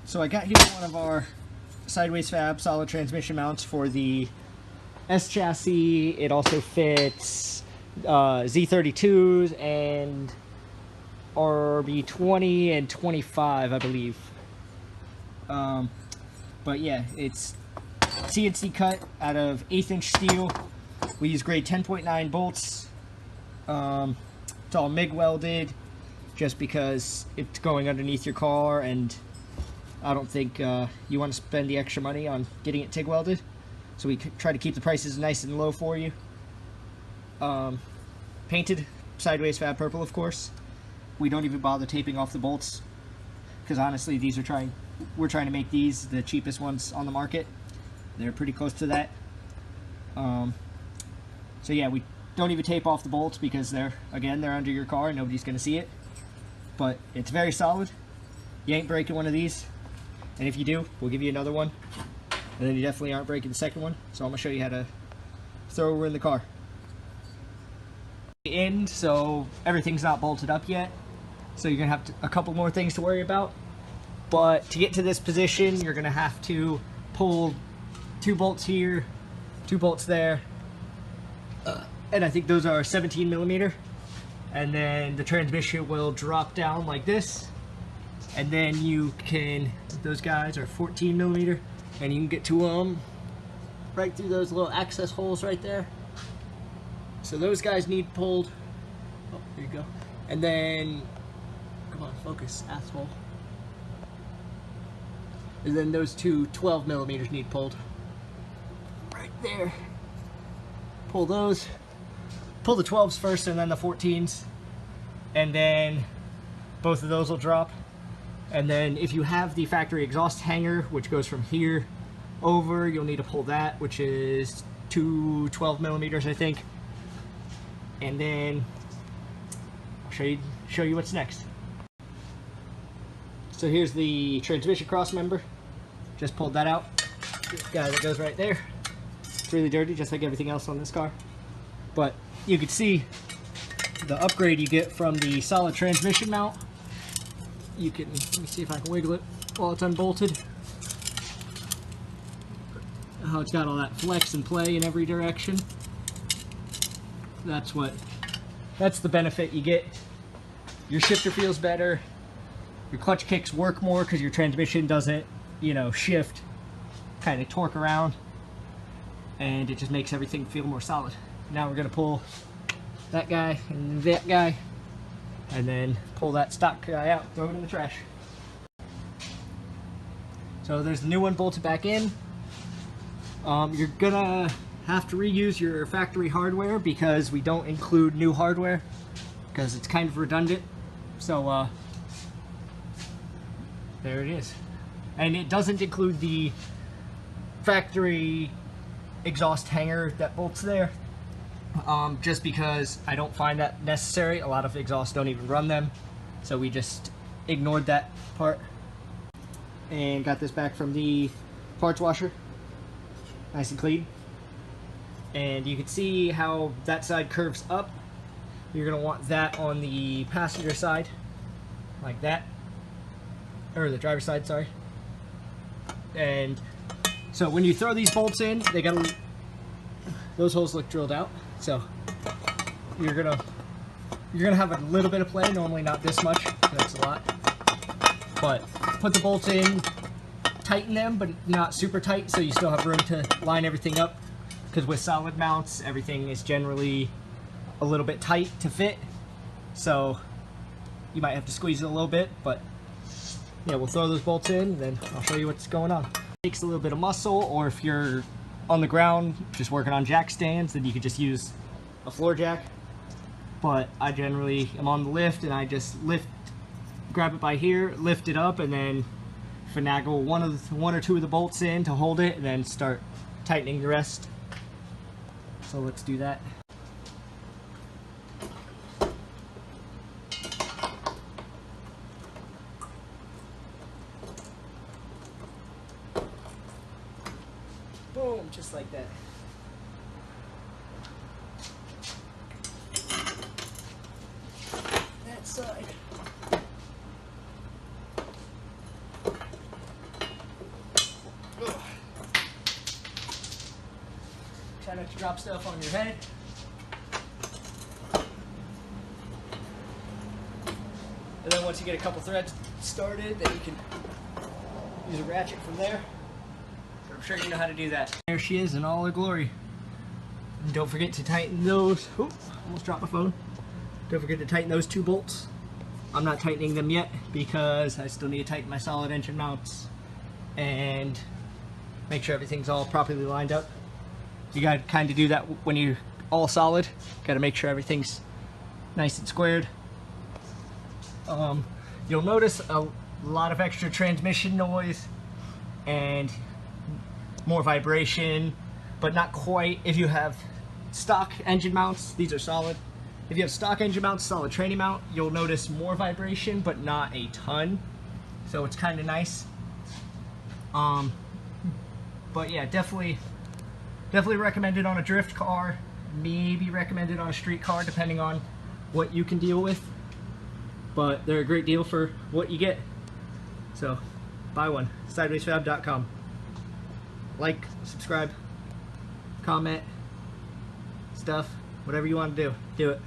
So I got here one of our Sideways Fab solid transmission mounts for the S chassis. It also fits Z32s and RB20 and 25, I believe. But yeah, it's CNC cut out of 1/8 inch steel. We use grade 10.9 bolts. It's all MIG welded just because it's going underneath your car, and I don't think you want to spend the extra money on getting it TIG welded. So we try to keep the prices nice and low for you. Painted Sideways Fab purple, of course. We don't even bother taping off the bolts because honestly we're trying to make these the cheapest ones on the market. They're pretty close to that. So yeah, we don't even tape off the bolts because they're under your car and nobody's going to see it. But it's very solid. You ain't breaking one of these. And if you do, we'll give you another one. And then you definitely aren't breaking the second one. So I'm going to show you how to throw her in the car. So everything's not bolted up yet. So you're going to have a couple more things to worry about. But to get to this position, you're going to have to pull 2 bolts here, 2 bolts there. And I think those are 17 millimeter. And then the transmission will drop down like this. And then you can, those guys are 14 millimeter. And you can get to them right through those little access holes right there. So those guys need pulled. Oh, there you go. And then, come on, focus, asshole. And then those 2 12 millimeters need pulled. Right there. Pull those. Pull the 12s first and then the 14s. And then both of those will drop. And then if you have the factory exhaust hanger, which goes from here over, you'll need to pull that, which is 2 12 millimeters, I think. And then I'll show you what's next. So here's the transmission cross member. Just pulled that out. This guy that goes right there. It's really dirty, just like everything else on this car. But you can see the upgrade you get from the solid transmission mount. You can, let me see if I can wiggle it while it's unbolted. How it's got all that flex and play in every direction. That's the benefit you get. Your shifter feels better. Your clutch kicks work more because your transmission doesn't, you know, shift, kind of torque around. And it just makes everything feel more solid. Now we're going to pull that guy and that guy. And then pull that stock guy out, throw it in the trash. So there's the new one bolted back in. You're gonna have to reuse your factory hardware because we don't include new hardware because it's kind of redundant. So there it is. And it doesn't include the factory exhaust hanger that bolts there. Just because I don't find that necessary. A lot of exhausts don't even run them, so we just ignored that part and got this back from the parts washer, nice and clean. And you can see how that side curves up. You're gonna want that on the passenger side like that, or the driver's side, sorry. And so when you throw these bolts in, those holes look drilled out. So you're gonna have a little bit of play, normally not this much, that's a lot. But put the bolts in, tighten them, but not super tight, so you still have room to line everything up. Because with solid mounts, everything is generally a little bit tight to fit. So you might have to squeeze it a little bit, but yeah, we'll throw those bolts in, and then I'll show you what's going on. It takes a little bit of muscle, or if you're on the ground just working on jack stands, then you could just use a floor jack. But I generally am on the lift, and I just grab it by here, lift it up, and then finagle one or two of the bolts in to hold it, and then start tightening the rest. So let's do that. Boom, just like that. That side. like to drop stuff on your head. And then once you get a couple threads started, then you can use a ratchet from there. I'm sure you know how to do that. There she is in all her glory. And don't forget to tighten those. Oop, almost dropped my phone. Don't forget to tighten those 2 bolts. I'm not tightening them yet because I still need to tighten my solid engine mounts and make sure everything's all properly lined up. You gotta kind of do that when you're all solid. Gotta make sure everything's nice and squared. You'll notice a lot of extra transmission noise and more vibration, but not quite. If you have stock engine mounts, these are solid. If you have stock engine mounts, solid training mount, you'll notice more vibration, but not a ton. So it's kind of nice. But yeah, definitely recommended on a drift car. Maybe recommended on a street car, depending on what you can deal with. But they're a great deal for what you get. So buy one. Sidewaysfab.com. Like, subscribe, comment, stuff, whatever you want to do, do it.